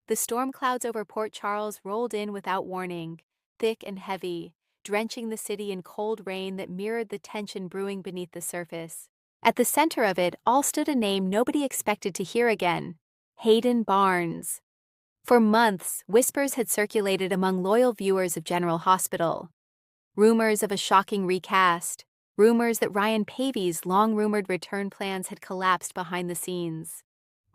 The storm clouds over Port Charles rolled in without warning, thick and heavy, drenching the city in cold rain that mirrored the tension brewing beneath the surface. At the center of it all stood a name nobody expected to hear again: Hayden Barnes. For months, whispers had circulated among loyal viewers of General Hospital. Rumors of a shocking recast, rumors that Ryan Paevey's long-rumored return plans had collapsed behind the scenes.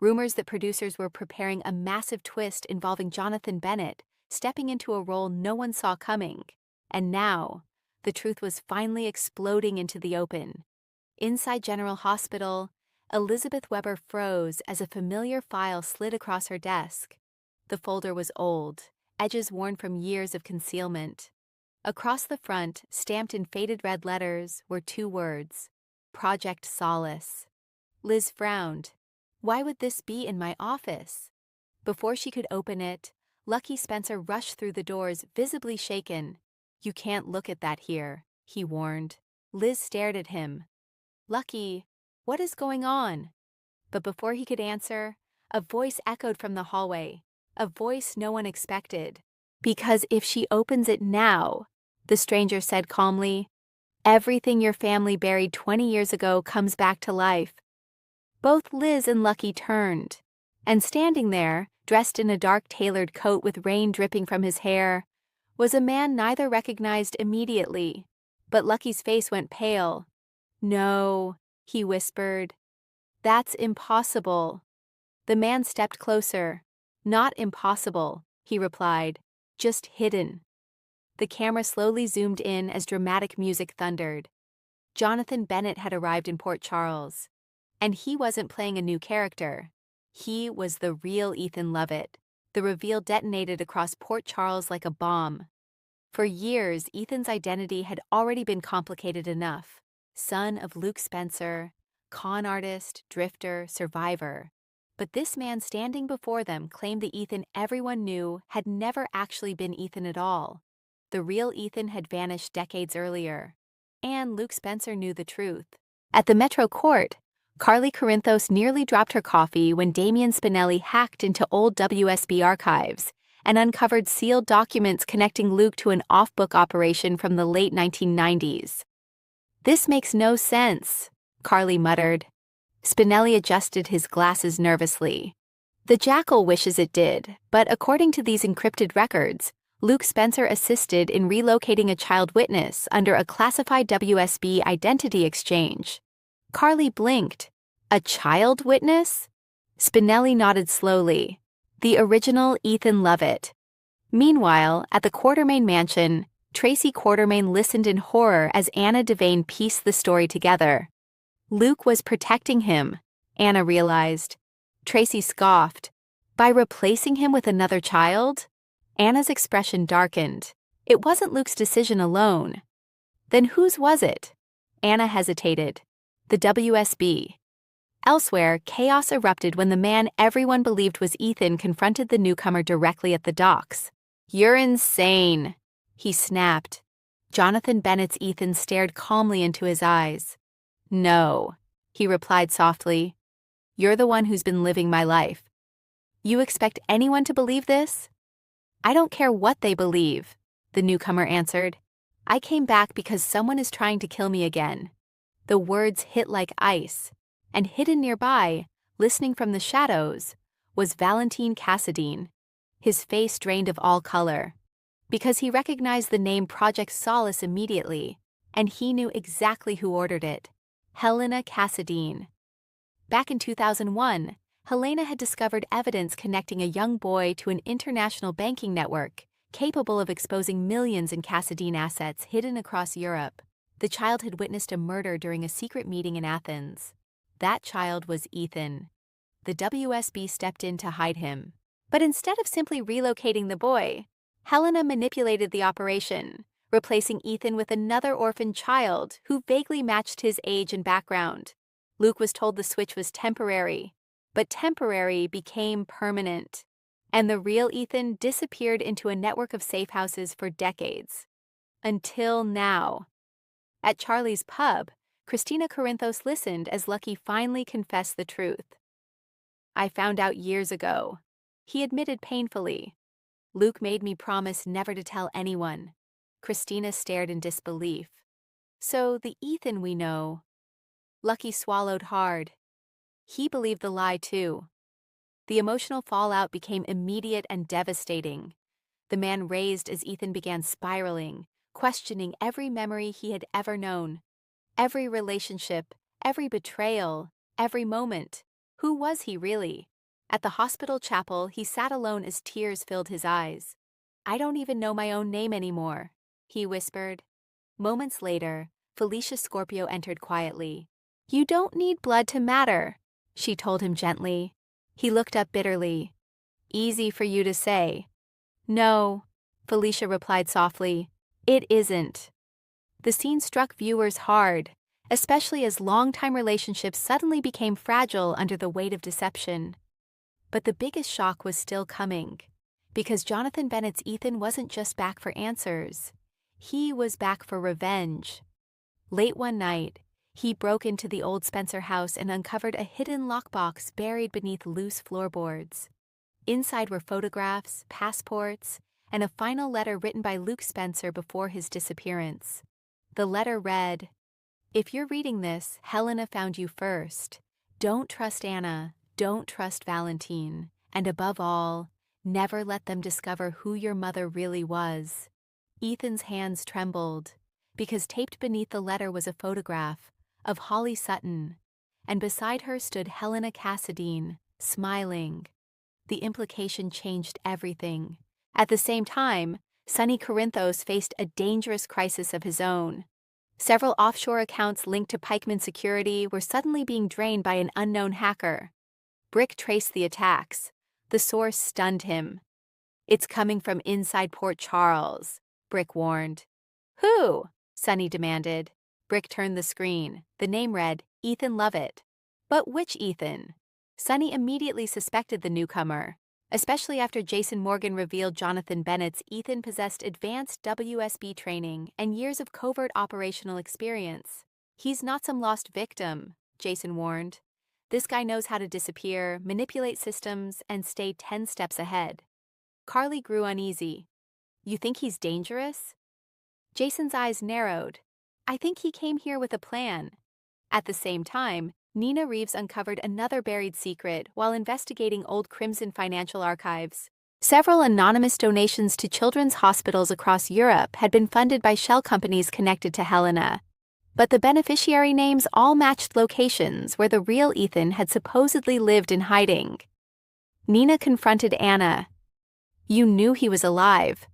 Rumors that producers were preparing a massive twist involving Jonathan Bennett, stepping into a role no one saw coming. And now, the truth was finally exploding into the open. Inside General Hospital, Elizabeth Weber froze as a familiar file slid across her desk. The folder was old, edges worn from years of concealment. Across the front, stamped in faded red letters, were two words: Project Solace. Liz frowned. Why would this be in my office? Before she could open it, Lucky Spencer rushed through the doors, visibly shaken. "You can't look at that here," he warned. Liz stared at him. "Lucky, what is going on?" But before he could answer, a voice echoed from the hallway, a voice no one expected. "Because if she opens it now," the stranger said calmly, "everything your family buried 20 years ago comes back to life." Both Liz and Lucky turned, and standing there, dressed in a dark tailored coat with rain dripping from his hair, was a man neither recognized immediately. But Lucky's face went pale. "No," he whispered. "That's impossible." The man stepped closer. "Not impossible," he replied, "just hidden." The camera slowly zoomed in as dramatic music thundered. Jonathan Bennett had arrived in Port Charles. And he wasn't playing a new character. He was the real Ethan Lovett. The reveal detonated across Port Charles like a bomb. For years, Ethan's identity had already been complicated enough. Son of Luke Spencer, con artist, drifter, survivor. But this man standing before them claimed the Ethan everyone knew had never actually been Ethan at all. The real Ethan had vanished decades earlier. And Luke Spencer knew the truth. At the Metro Court, Carly Corinthos nearly dropped her coffee when Damian Spinelli hacked into old WSB archives and uncovered sealed documents connecting Luke to an off-book operation from the late 1990s. "This makes no sense," Carly muttered. Spinelli adjusted his glasses nervously. "The Jackal wishes it did, but according to these encrypted records, Luke Spencer assisted in relocating a child witness under a classified WSB identity exchange." Carly blinked. "A child witness?" Spinelli nodded slowly. "The original Ethan Lovett." Meanwhile, at the Quartermain mansion, Tracy Quartermain listened in horror as Anna Devane pieced the story together. Luke was protecting him, Anna realized. Tracy scoffed. By replacing him with another child? Anna's expression darkened. It wasn't Luke's decision alone. Then whose was it? Anna hesitated. The WSB. Elsewhere, chaos erupted when the man everyone believed was Ethan confronted the newcomer directly at the docks. "You're insane," he snapped. Jonathan Bennett's Ethan stared calmly into his eyes. "No," he replied softly. "You're the one who's been living my life. You expect anyone to believe this?" "I don't care what they believe," the newcomer answered. "I came back because someone is trying to kill me again." The words hit like ice, and hidden nearby, listening from the shadows, was Valentine Cassadine. His face drained of all color, because he recognized the name Project Solace immediately, and he knew exactly who ordered it: Helena Cassadine. Back in 2001, Helena had discovered evidence connecting a young boy to an international banking network capable of exposing millions in Cassadine assets hidden across Europe. The child had witnessed a murder during a secret meeting in Athens. That child was Ethan. The WSB stepped in to hide him. But instead of simply relocating the boy, Helena manipulated the operation, replacing Ethan with another orphan child who vaguely matched his age and background. Luke was told the switch was temporary, but temporary became permanent. And the real Ethan disappeared into a network of safe houses for decades. Until now. At Charlie's pub, Christina Corinthos listened as Lucky finally confessed the truth. "I found out years ago. He admitted painfully. Luke made me promise never to tell anyone. Christina stared in disbelief. So the Ethan we know. Lucky swallowed hard. He believed the lie too. The emotional fallout became immediate and devastating. The man raised as Ethan began spiraling, questioning every memory he had ever known. Every relationship, every betrayal, every moment. Who was he really? At the hospital chapel, he sat alone as tears filled his eyes. I don't even know my own name anymore, he whispered. Moments later, Felicia Scorpio entered quietly. You don't need blood to matter, she told him gently. He looked up bitterly. Easy for you to say. No, Felicia replied softly. It isn't. The scene struck viewers hard, especially as long-time relationships suddenly became fragile under the weight of deception. But the biggest shock was still coming, because Jonathan Bennett's Ethan wasn't just back for answers. He was back for revenge. Late one night, he broke into the old Spencer house and uncovered a hidden lockbox buried beneath loose floorboards. Inside were photographs, passports, and a final letter written by Luke Spencer before his disappearance. The letter read, If you're reading this, Helena found you first. Don't trust Anna. Don't trust Valentine, and above all, never let them discover who your mother really was. Ethan's hands trembled, because taped beneath the letter was a photograph of Holly Sutton, and beside her stood Helena Cassadine, smiling. The implication changed everything. At the same time, Sonny Corinthos faced a dangerous crisis of his own. Several offshore accounts linked to Pikeman Security were suddenly being drained by an unknown hacker. Brick traced the attacks. The source stunned him. It's coming from inside Port Charles, Brick warned. Who? Sonny demanded. Brick turned the screen. The name read, Ethan Lovett. But which Ethan? Sonny immediately suspected the newcomer, especially after Jason Morgan revealed Jonathan Bennett's Ethan possessed advanced WSB training and years of covert operational experience. He's not some lost victim, Jason warned. This guy knows how to disappear, manipulate systems, and stay 10 steps ahead. Carly grew uneasy. You think he's dangerous? Jason's eyes narrowed. I think he came here with a plan. At the same time, Nina Reeves uncovered another buried secret while investigating old Crimson financial archives. Several anonymous donations to children's hospitals across Europe had been funded by shell companies connected to Helena. But the beneficiary names all matched locations where the real Ethan had supposedly lived in hiding. Nina confronted Anna. You knew he was alive.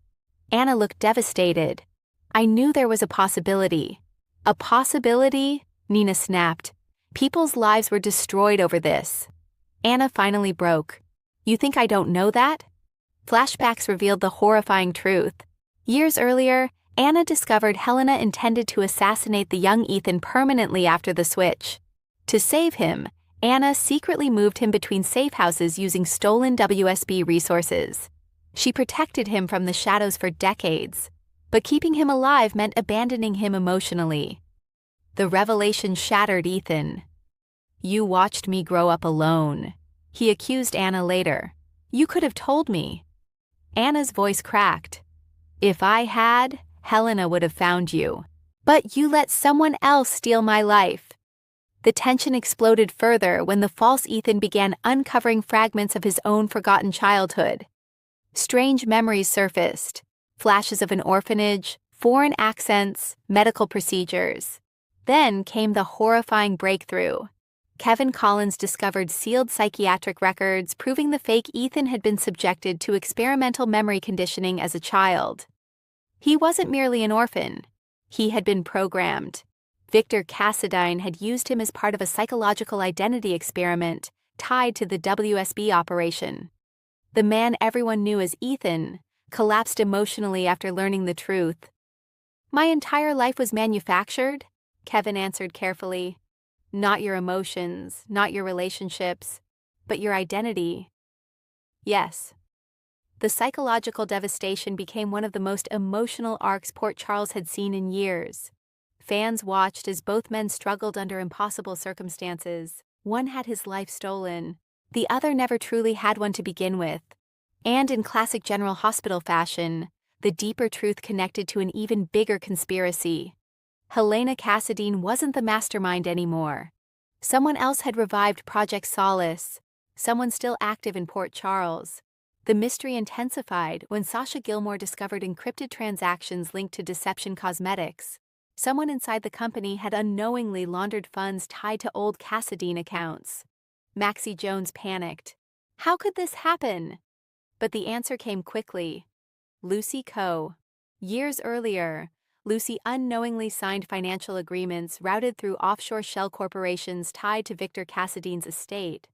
Anna looked devastated. I knew there was a possibility. A possibility? Nina snapped. People's lives were destroyed over this. Anna finally broke. You think I don't know that? Flashbacks revealed the horrifying truth. Years earlier, Anna discovered Helena intended to assassinate the young Ethan permanently after the switch. To save him, Anna secretly moved him between safe houses using stolen WSB resources. She protected him from the shadows for decades, but keeping him alive meant abandoning him emotionally. The revelation shattered Ethan. You watched me grow up alone, he accused Anna later. You could have told me. Anna's voice cracked. If I had, Helena would have found you. But you let someone else steal my life. The tension exploded further when the false Ethan began uncovering fragments of his own forgotten childhood. Strange memories surfaced, flashes of an orphanage, foreign accents, medical procedures. Then came the horrifying breakthrough. Kevin Collins discovered sealed psychiatric records proving the fake Ethan had been subjected to experimental memory conditioning as a child. He wasn't merely an orphan. He had been programmed. Victor Cassadine had used him as part of a psychological identity experiment tied to the WSB operation. The man everyone knew as Ethan collapsed emotionally after learning the truth. My entire life was manufactured, Kevin answered carefully. Not your emotions, not your relationships, but your identity. Yes. The psychological devastation became one of the most emotional arcs Port Charles had seen in years. Fans watched as both men struggled under impossible circumstances. One had his life stolen. The other never truly had one to begin with. And in classic General Hospital fashion, the deeper truth connected to an even bigger conspiracy. Helena Cassadine wasn't the mastermind anymore. Someone else had revived Project Solace, someone still active in Port Charles. The mystery intensified when Sasha Gilmore discovered encrypted transactions linked to Deception Cosmetics. Someone inside the company had unknowingly laundered funds tied to old Cassadine accounts. Maxie Jones panicked. How could this happen? But the answer came quickly. Lucy Coe. Years earlier, Lucy unknowingly signed financial agreements routed through offshore shell corporations tied to Victor Cassadine's estate.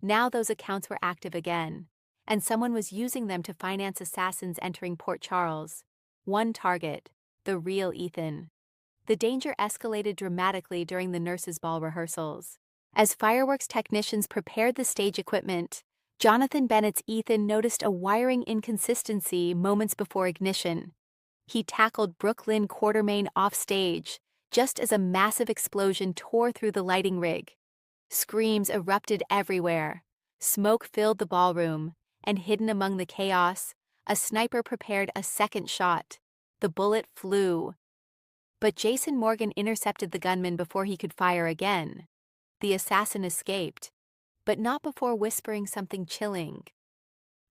Now those accounts were active again, and someone was using them to finance assassins entering Port Charles. One target, the real Ethan. The danger escalated dramatically during the nurses' ball rehearsals. As fireworks technicians prepared the stage equipment, Jonathan Bennett's Ethan noticed a wiring inconsistency moments before ignition. He tackled Brooklyn Quartermain offstage, just as a massive explosion tore through the lighting rig. Screams erupted everywhere. Smoke filled the ballroom, and hidden among the chaos, a sniper prepared a second shot. The bullet flew. But Jason Morgan intercepted the gunman before he could fire again. The assassin escaped, but not before whispering something chilling.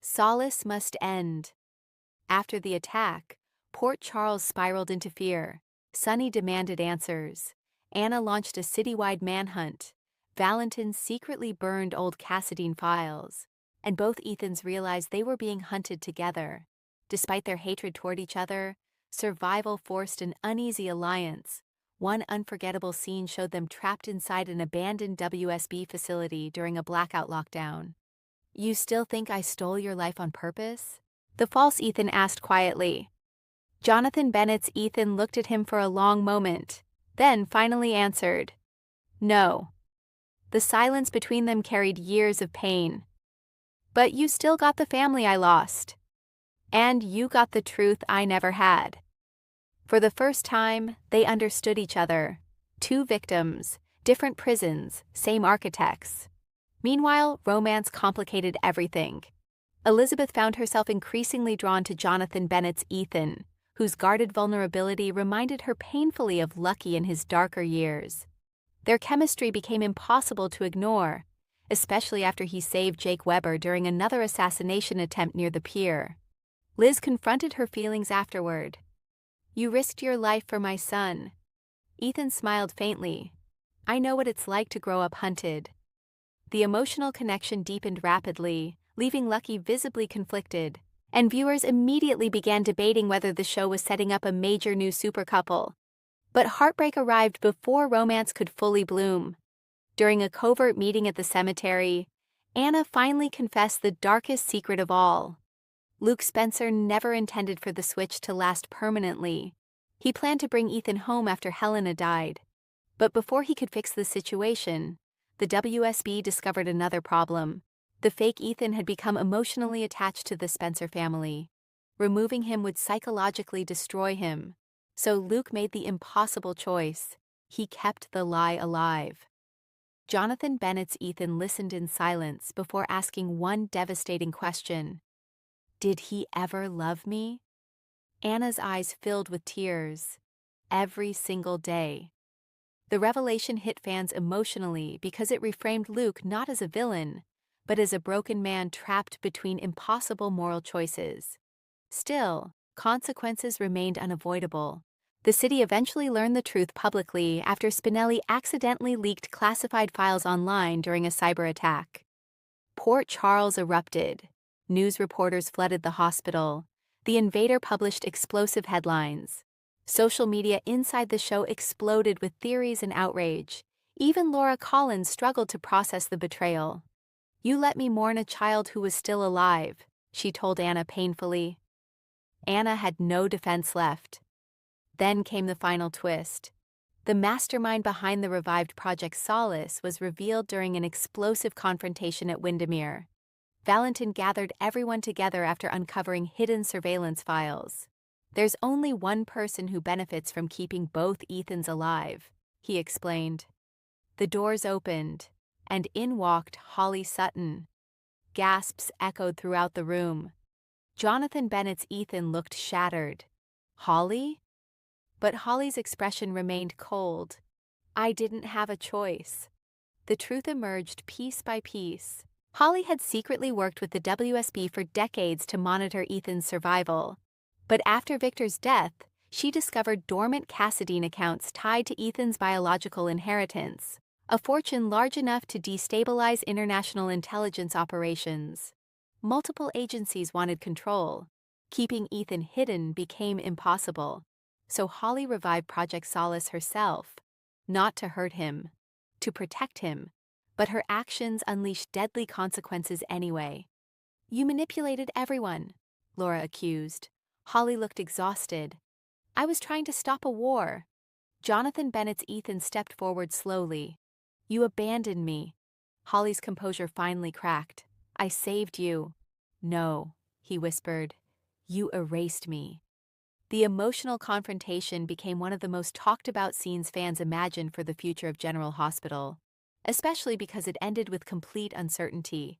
Solace must end. After the attack, Port Charles spiraled into fear. Sonny demanded answers. Anna launched a citywide manhunt. Valentin secretly burned old Cassadine files, and both Ethans realized they were being hunted together. Despite their hatred toward each other, survival forced an uneasy alliance. One unforgettable scene showed them trapped inside an abandoned WSB facility during a blackout lockdown. "You still think I stole your life on purpose?" the false Ethan asked quietly. Jonathan Bennett's Ethan looked at him for a long moment, then finally answered, "No." The silence between them carried years of pain. "But you still got the family I lost. And you got the truth I never had." For the first time, they understood each other. Two victims, different prisons, same architects. Meanwhile, romance complicated everything. Elizabeth found herself increasingly drawn to Jonathan Bennett's Ethan, whose guarded vulnerability reminded her painfully of Lucky in his darker years. Their chemistry became impossible to ignore, especially after he saved Jake Weber during another assassination attempt near the pier. Liz confronted her feelings afterward. "You risked your life for my son." Ethan smiled faintly. "I know what it's like to grow up hunted." The emotional connection deepened rapidly, leaving Lucky visibly conflicted, and viewers immediately began debating whether the show was setting up a major new super couple. But heartbreak arrived before romance could fully bloom. During a covert meeting at the cemetery, Anna finally confessed the darkest secret of all. Luke Spencer never intended for the switch to last permanently. He planned to bring Ethan home after Helena died. But before he could fix the situation, the WSB discovered another problem. The fake Ethan had become emotionally attached to the Spencer family. Removing him would psychologically destroy him. So Luke made the impossible choice. He kept the lie alive. Jonathan Bennett's Ethan listened in silence before asking one devastating question. "Did he ever love me?" Anna's eyes filled with tears. Every single day. The revelation hit fans emotionally because it reframed Luke not as a villain, but as a broken man trapped between impossible moral choices. Still, consequences remained unavoidable. The city eventually learned the truth publicly after Spinelli accidentally leaked classified files online during a cyber attack. Port Charles erupted. News reporters flooded the hospital. The invader published explosive headlines. Social media inside the show exploded with theories and outrage. Even Laura Collins struggled to process the betrayal. "You let me mourn a child who was still alive," she told Anna painfully. Anna had no defense left. Then came the final twist. The mastermind behind the revived Project Solace was revealed during an explosive confrontation at Windermere. Valentin gathered everyone together after uncovering hidden surveillance files. "There's only one person who benefits from keeping both Ethans alive," he explained. The doors opened, and in walked Holly Sutton. Gasps echoed throughout the room. Jonathan Bennett's Ethan looked shattered. Holly? But Holly's expression remained cold. I didn't have a choice. The truth emerged piece by piece. Holly had secretly worked with the WSB for decades to monitor Ethan's survival. But after Victor's death, she discovered dormant Cassadine accounts tied to Ethan's biological inheritance, a fortune large enough to destabilize international intelligence operations. Multiple agencies wanted control. Keeping Ethan hidden became impossible. So Holly revived Project Solace herself, not to hurt him, to protect him, but her actions unleashed deadly consequences anyway. You manipulated everyone, Laura accused. Holly looked exhausted. I was trying to stop a war. Jonathan Bennett's Ethan stepped forward slowly. You abandoned me. Holly's composure finally cracked. I saved you. No, he whispered. You erased me. The emotional confrontation became one of the most talked about scenes fans imagined for the future of General Hospital, especially because it ended with complete uncertainty.